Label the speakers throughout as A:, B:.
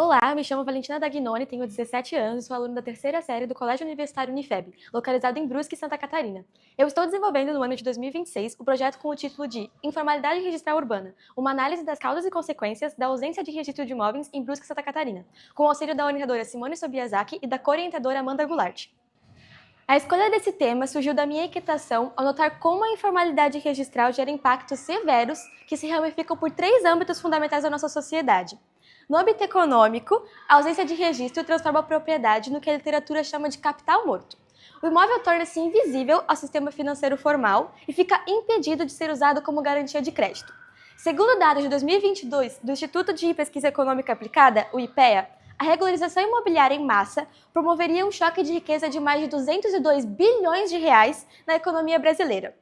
A: Olá, me chamo Valentina Dagnoni, tenho 17 anos e sou aluna da terceira série do Colégio Universitário Unifeb, localizado em Brusque, Santa Catarina. Eu estou desenvolvendo no ano de 2026 o projeto com o título de Informalidade Registral Urbana, uma análise das causas e consequências da ausência de registro de imóveis em Brusque, Santa Catarina, com o auxílio da orientadora Simone Sobiazaki e da co-orientadora Amanda Goulart. A escolha desse tema surgiu da minha inquietação ao notar como a informalidade registral gera impactos severos que se ramificam por 3 âmbitos fundamentais da nossa sociedade. No âmbito econômico, a ausência de registro transforma a propriedade no que a literatura chama de capital morto. O imóvel torna-se invisível ao sistema financeiro formal e fica impedido de ser usado como garantia de crédito. Segundo dados de 2022 do Instituto de Pesquisa Econômica Aplicada, o IPEA, a regularização imobiliária em massa promoveria um choque de riqueza de mais de 202 bilhões de reais na economia brasileira.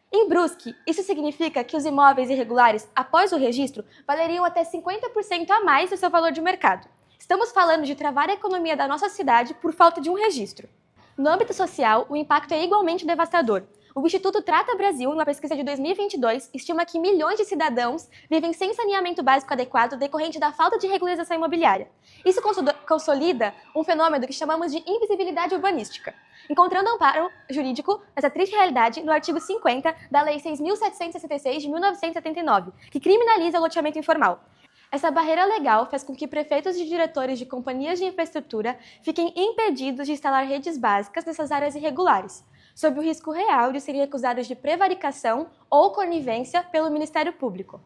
A: Em Brusque, isso significa que os imóveis irregulares, após o registro, valeriam até 50% a mais do seu valor de mercado. Estamos falando de travar a economia da nossa cidade por falta de um registro. No âmbito social, o impacto é igualmente devastador. O Instituto Trata Brasil, numa pesquisa de 2022, estima que milhões de cidadãos vivem sem saneamento básico adequado decorrente da falta de regularização imobiliária. Isso consolida um fenômeno que chamamos de invisibilidade urbanística, encontrando amparo jurídico nessa triste realidade no artigo 50 da Lei 6.766 de 1979, que criminaliza o loteamento informal. Essa barreira legal faz com que prefeitos e diretores de companhias de infraestrutura fiquem impedidos de instalar redes básicas nessas áreas irregulares, sob o risco real de serem acusados de prevaricação ou conivência pelo Ministério Público.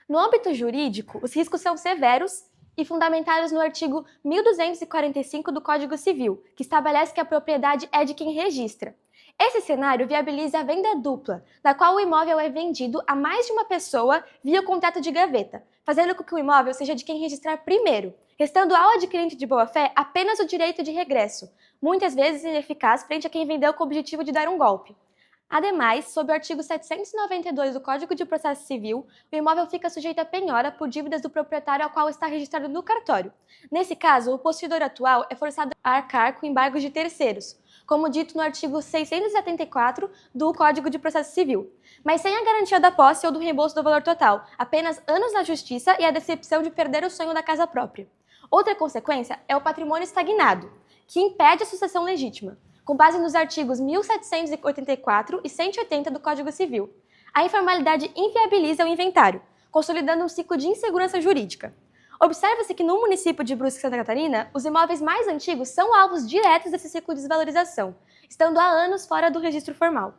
A: No âmbito jurídico, os riscos são severos e fundamentados no artigo 1245 do Código Civil, que estabelece que a propriedade é de quem registra. Esse cenário viabiliza a venda dupla, na qual o imóvel é vendido a mais de uma pessoa via o contrato de gaveta, fazendo com que o imóvel seja de quem registrar primeiro, restando ao adquirente de boa-fé apenas o direito de regresso, muitas vezes ineficaz frente a quem vendeu com o objetivo de dar um golpe. Ademais, sob o artigo 792 do Código de Processo Civil, o imóvel fica sujeito a penhora por dívidas do proprietário ao qual está registrado no cartório. Nesse caso, o possuidor atual é forçado a arcar com embargos de terceiros, como dito no artigo 674 do Código de Processo Civil, mas sem a garantia da posse ou do reembolso do valor total, apenas anos na justiça e a decepção de perder o sonho da casa própria. Outra consequência é o patrimônio estagnado, que impede a sucessão legítima, com base nos artigos 1784 e 180 do Código Civil. A informalidade inviabiliza o inventário, consolidando um ciclo de insegurança jurídica. Observa-se que no município de Brusque, Santa Catarina, os imóveis mais antigos são alvos diretos desse ciclo de desvalorização, estando há anos fora do registro formal.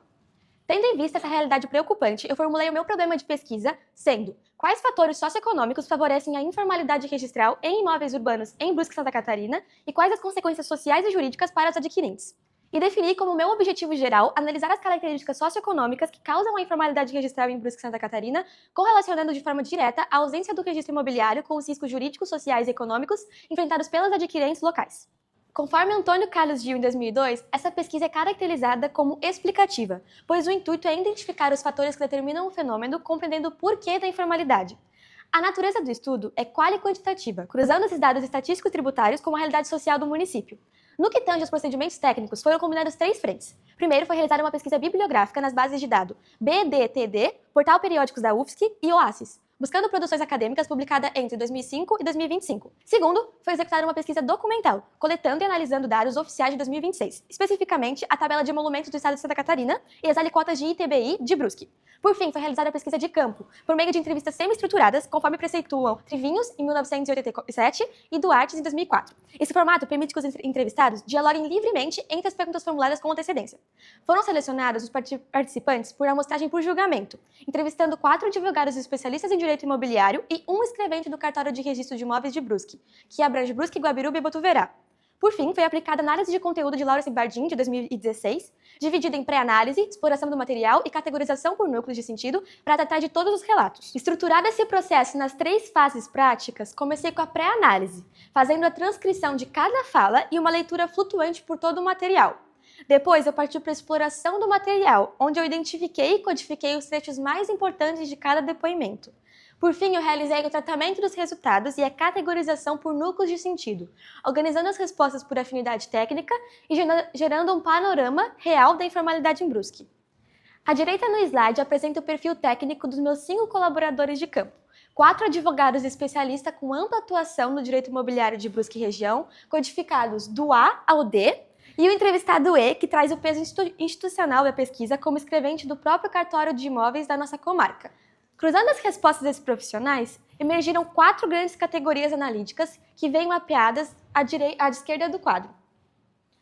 A: Tendo em vista essa realidade preocupante, eu formulei o meu problema de pesquisa sendo: quais fatores socioeconômicos favorecem a informalidade registral em imóveis urbanos em Brusque, Santa Catarina, e quais as consequências sociais e jurídicas para os adquirentes. E defini como meu objetivo geral analisar as características socioeconômicas que causam a informalidade registral em Brusque, Santa Catarina, correlacionando de forma direta a ausência do registro imobiliário com os riscos jurídicos, sociais e econômicos enfrentados pelos adquirentes locais. Conforme Antônio Carlos Gil, em 2002, essa pesquisa é caracterizada como explicativa, pois o intuito é identificar os fatores que determinam o fenômeno, compreendendo o porquê da informalidade. A natureza do estudo é quali-quantitativa, cruzando esses dados estatísticos tributários com a realidade social do município. No que tange aos procedimentos técnicos, foram combinados 3 frentes. Primeiro, foi realizada uma pesquisa bibliográfica nas bases de dados BDTD, Portal Periódicos da UFSC e OASIS, buscando produções acadêmicas publicadas entre 2005 e 2025. Segundo, foi executada uma pesquisa documental, coletando e analisando dados oficiais de 2026, especificamente a tabela de emolumentos do estado de Santa Catarina e as alíquotas de ITBI de Brusque. Por fim, foi realizada a pesquisa de campo, por meio de entrevistas semi-estruturadas, conforme preceituam Trivinhos, em 1987, e Duartes, em 2004. Esse formato permite que os entrevistados dialoguem livremente entre as perguntas formuladas com antecedência. Foram selecionados os participantes por amostragem por julgamento, entrevistando 4 advogados especialistas em direito imobiliário e um escrevente do Cartório de Registro de Imóveis de Brusque, que abrange Brusque, Guabiruba e Botuverá. Por fim, foi aplicada a análise de conteúdo de Laura Bardim, de 2016, dividida em pré-análise, exploração do material e categorização por núcleos de sentido para tratar de todos os relatos. Estruturado esse processo nas 3 fases práticas, comecei com a pré-análise, fazendo a transcrição de cada fala e uma leitura flutuante por todo o material. Depois, eu parti para a exploração do material, onde eu identifiquei e codifiquei os trechos mais importantes de cada depoimento. Por fim, eu realizei o tratamento dos resultados e a categorização por núcleos de sentido, organizando as respostas por afinidade técnica e gerando um panorama real da informalidade em Brusque. À direita no slide apresenta o perfil técnico dos meus 5 colaboradores de campo. 4 advogados especialistas com ampla atuação no direito imobiliário de Brusque e região, codificados do A ao D, e o entrevistado E, que traz o peso institucional da pesquisa como escrevente do próprio cartório de imóveis da nossa comarca. Cruzando as respostas desses profissionais, emergiram 4 grandes categorias analíticas que vêm mapeadas à esquerda do quadro.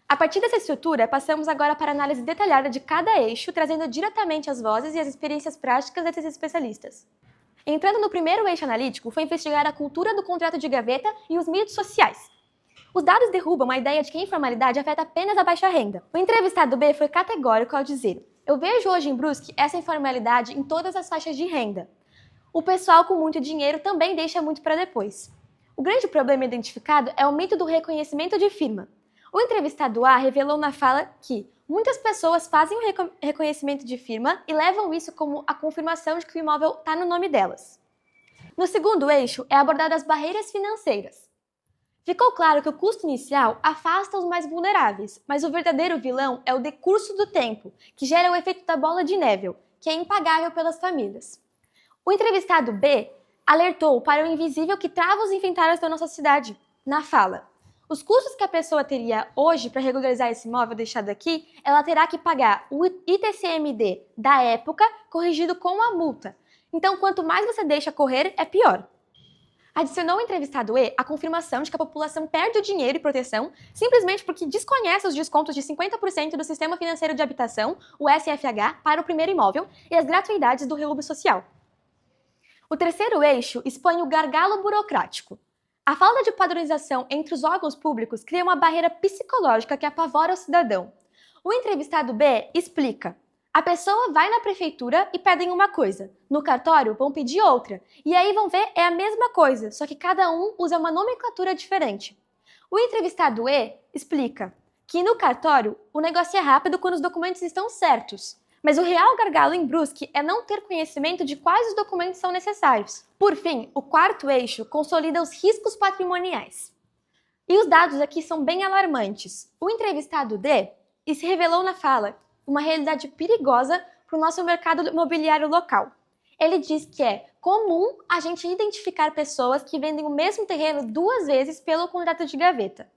A: A partir dessa estrutura, passamos agora para a análise detalhada de cada eixo, trazendo diretamente as vozes e as experiências práticas desses especialistas. Entrando no primeiro eixo analítico, foi investigar a cultura do contrato de gaveta e os mídias sociais. Os dados derrubam a ideia de que a informalidade afeta apenas a baixa renda. O entrevistado B foi categórico ao dizer: "Eu vejo hoje em Brusque essa informalidade em todas as faixas de renda. O pessoal com muito dinheiro também deixa muito para depois." O grande problema identificado é o mito do reconhecimento de firma. O entrevistado A revelou na fala que muitas pessoas fazem o reconhecimento de firma e levam isso como a confirmação de que o imóvel está no nome delas. No segundo eixo, é abordado as barreiras financeiras. Ficou claro que o custo inicial afasta os mais vulneráveis, mas o verdadeiro vilão é o decurso do tempo, que gera o efeito da bola de neve, que é impagável pelas famílias. O entrevistado B alertou para o invisível que trava os inventários da nossa cidade, na fala: "Os custos que a pessoa teria hoje para regularizar esse imóvel deixado aqui, ela terá que pagar o ITCMD da época corrigido com a multa. Então, quanto mais você deixa correr, é pior." Adicionou o entrevistado E a confirmação de que a população perde o dinheiro e proteção simplesmente porque desconhece os descontos de 50% do Sistema Financeiro de Habitação, o SFH, para o primeiro imóvel e as gratuidades do relúbio social. O terceiro eixo expõe o gargalo burocrático. A falta de padronização entre os órgãos públicos cria uma barreira psicológica que apavora o cidadão. O entrevistado B explica: "A pessoa vai na prefeitura e pedem uma coisa, no cartório vão pedir outra, e aí vão ver é a mesma coisa, só que cada um usa uma nomenclatura diferente." O entrevistado E explica que no cartório o negócio é rápido quando os documentos estão certos, mas o real gargalo em Brusque é não ter conhecimento de quais os documentos são necessários. Por fim, o quarto eixo consolida os riscos patrimoniais. E os dados aqui são bem alarmantes. O entrevistado D se revelou na fala uma realidade perigosa para o nosso mercado imobiliário local. Ele diz que é comum a gente identificar pessoas que vendem o mesmo terreno 2 vezes pelo contrato de gaveta.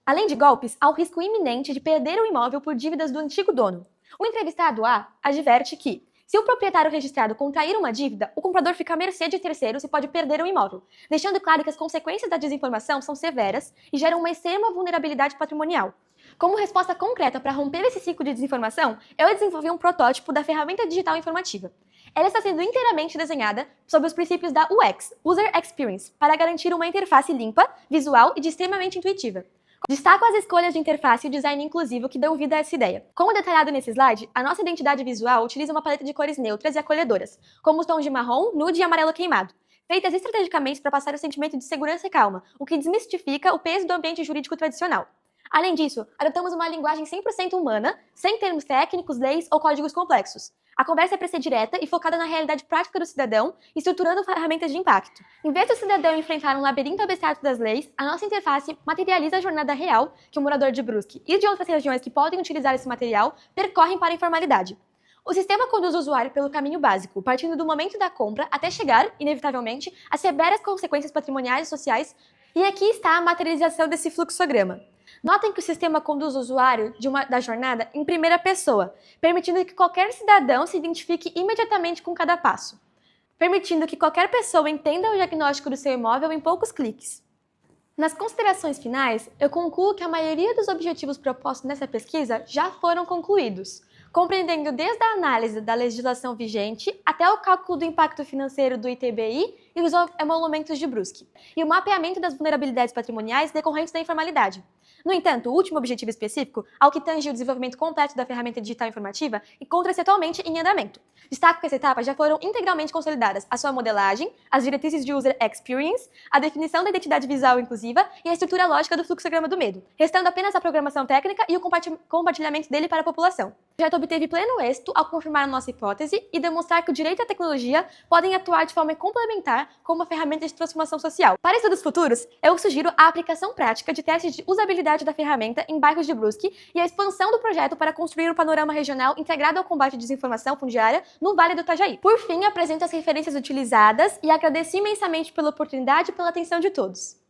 A: Além de golpes, há o risco iminente de perder o imóvel por dívidas do antigo dono. O entrevistado A adverte que, se o proprietário registrado contrair uma dívida, o comprador fica à mercê de terceiros e pode perder o imóvel, deixando claro que as consequências da desinformação são severas e geram uma extrema vulnerabilidade patrimonial. Como resposta concreta para romper esse ciclo de desinformação, eu desenvolvi um protótipo da ferramenta digital informativa. Ela está sendo inteiramente desenhada sob os princípios da UX, User Experience, para garantir uma interface limpa, visual e extremamente intuitiva. Destaco as escolhas de interface e o design inclusivo que dão vida a essa ideia. Como detalhado nesse slide, a nossa identidade visual utiliza uma paleta de cores neutras e acolhedoras, como os tons de marrom, nude e amarelo queimado, feitas estrategicamente para passar o sentimento de segurança e calma, o que desmistifica o peso do ambiente jurídico tradicional. Além disso, adotamos uma linguagem 100% humana, sem termos técnicos, leis ou códigos complexos. A conversa é para ser direta e focada na realidade prática do cidadão, estruturando ferramentas de impacto. Em vez do cidadão enfrentar um labirinto abstrato das leis, a nossa interface materializa a jornada real que o morador de Brusque e de outras regiões que podem utilizar esse material percorrem para a informalidade. O sistema conduz o usuário pelo caminho básico, partindo do momento da compra até chegar, inevitavelmente, a severas consequências patrimoniais e sociais, e aqui está a materialização desse fluxograma. Notem que o sistema conduz o usuário da jornada em primeira pessoa, permitindo que qualquer cidadão se identifique imediatamente com cada passo, permitindo que qualquer pessoa entenda o diagnóstico do seu imóvel em poucos cliques. Nas considerações finais, eu concluo que a maioria dos objetivos propostos nessa pesquisa já foram concluídos, compreendendo desde a análise da legislação vigente até o cálculo do impacto financeiro do ITBI e os emolumentos de Brusque, e o mapeamento das vulnerabilidades patrimoniais decorrentes da informalidade. No entanto, o último objetivo específico, ao que tange o desenvolvimento completo da ferramenta digital informativa, encontra-se atualmente em andamento. Destaco que as etapas já foram integralmente consolidadas: a sua modelagem, as diretrizes de User Experience, a definição da identidade visual inclusiva e a estrutura lógica do fluxograma do medo, restando apenas a programação técnica e o compartilhamento dele para a população. O projeto obteve pleno êxito ao confirmar a nossa hipótese e demonstrar que o direito e a tecnologia podem atuar de forma complementar funcionar como uma ferramenta de transformação social. Para estudos futuros, eu sugiro a aplicação prática de testes de usabilidade da ferramenta em bairros de Brusque e a expansão do projeto para construir um panorama regional integrado ao combate à desinformação fundiária no Vale do Itajaí. Por fim, apresento as referências utilizadas e agradeço imensamente pela oportunidade e pela atenção de todos.